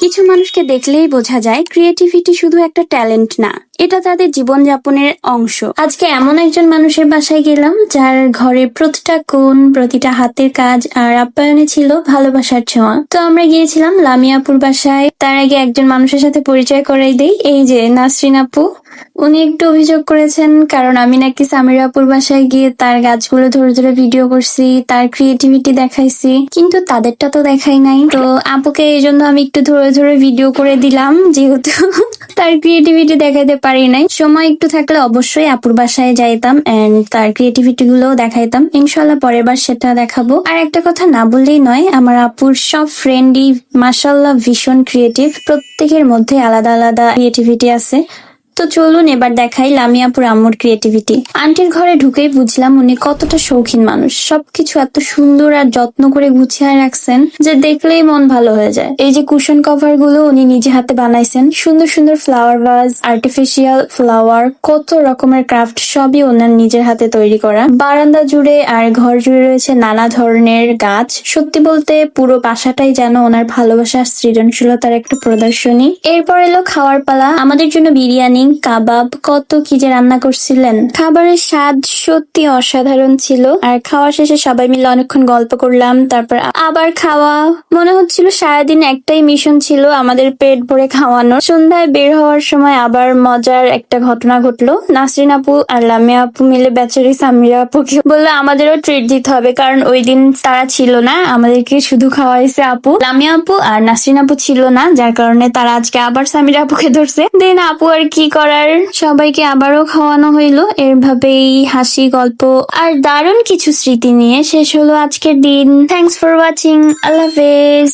কিছু মানুষকে দেখলেই বোঝা যায় ক্রিয়েটিভিটি শুধু একটা ট্যালেন্ট না, এটা তাদের জীবনযাপনের অংশ। আজকে এমন একজন মানুষের বাসায় গেলাম যার ঘরের প্রতিটা কোণ, প্রতিটা হাতের কাজ আর আপ্যায়নে ছিল ভালোবাসার ছোঁয়া। তো আমরা গিয়েছিলাম লামিয়াপুর বাসায়। তার আগে একজন মানুষের সাথে পরিচয় করাই দেই, এই যে নাসরিন আপু। উনি একটু অভিযোগ করেছেন কারণ আমি নাকি সামিরাপুর বাসায় গিয়ে তার গাছগুলো ধরে ধরে ভিডিও করছি, তার ক্রিয়েটিভিটি দেখাইছি, কিন্তু তাদেরটা তো দেখাই নাই। তো আপুকে এই জন্য আমি একটু ধরে ধরে ভিডিও করে দিলাম, যেহেতু তার ক্রিয়েটিভিটি দেখাইতে পারি নাই। সময় একটু থাকলে অবশ্যই আপুর বাসায় যাইতাম এন্ড তার ক্রিয়েটিভিটি গুলো দেখাইতাম। ইনশাল্লাহ পরের বার সেটা দেখাবো। আর একটা কথা না বললেই নয়, আমার আপুর সব ফ্রেন্ডই মাশাআল্লাহ ভীষণ ক্রিয়েটিভ। প্রত্যেকের মধ্যে আলাদা আলাদা ক্রিয়েটিভিটি আছে। তো চলুন এবার দেখাই লামিয়াপুর আম্মুর ক্রিয়েটিভিটি। আন্টির ঘরে ঢুকেই বুঝলাম উনি কতটা শৌখিন মানুষ। সবকিছু এত সুন্দর আর যত্ন করে গুছিয়ে রাখছেন যে দেখলেই মন ভালো হয়ে যায়। এই যে কুশন কভার গুলো উনি নিজে হাতে বানাইছেন, সুন্দর সুন্দর ফ্লাওয়ার ভাজ, আর্টিফিশিয়াল ফ্লাওয়ার, কত রকমের ক্রাফট সবই ওনার নিজের হাতে তৈরি করা। বারান্দা জুড়ে আর ঘর জুড়ে রয়েছে নানা ধরনের গাছ। সত্যি বলতে পুরো বাসাটাই যেন ওনার ভালোবাসা সৃজনশীলতার একটা প্রদর্শনী। এরপর এলো খাওয়ার পালা। আমাদের জন্য বিরিয়ানি, কাবাব, কত কি যে রান্না করছিলেন। খাবারের স্বাদ সত্যি অসাধারণ ছিল। আর খাওয়া শেষে সবাই মিলে অনেকক্ষণ গল্প করলাম, তারপর আবার খাওয়া। মনে হচ্ছিল সারাদিন একটাই মিশন ছিল, আমাদের পেট ভরে খাওয়ানো। সন্ধ্যায় বের হওয়ার সময় আবার মজার একটা ঘটনা ঘটলো। নাসরিন আপু আর লামিয়া আপু মিলে বেচারি সামিরা আপুকে বললো আমাদেরও ট্রিট দিতে হবে, কারণ ওই দিন তারা ছিল না, আমাদেরকে শুধু খাওয়াইছে আপু। লামিয়া আপু আর নাসরিন আপু ছিল না, যার কারণে তারা আজকে আবার সামিরা আপুকে ধরছে। দেন আপু আর কি করার, সবাইকে আবারও খাওয়ানো হইলো। এভাবেই হাসি, গল্প আর দারুণ কিছু স্মৃতি নিয়ে শেষ হলো আজকের দিন। Thanks for watching. আল্লাহ হাফেজ।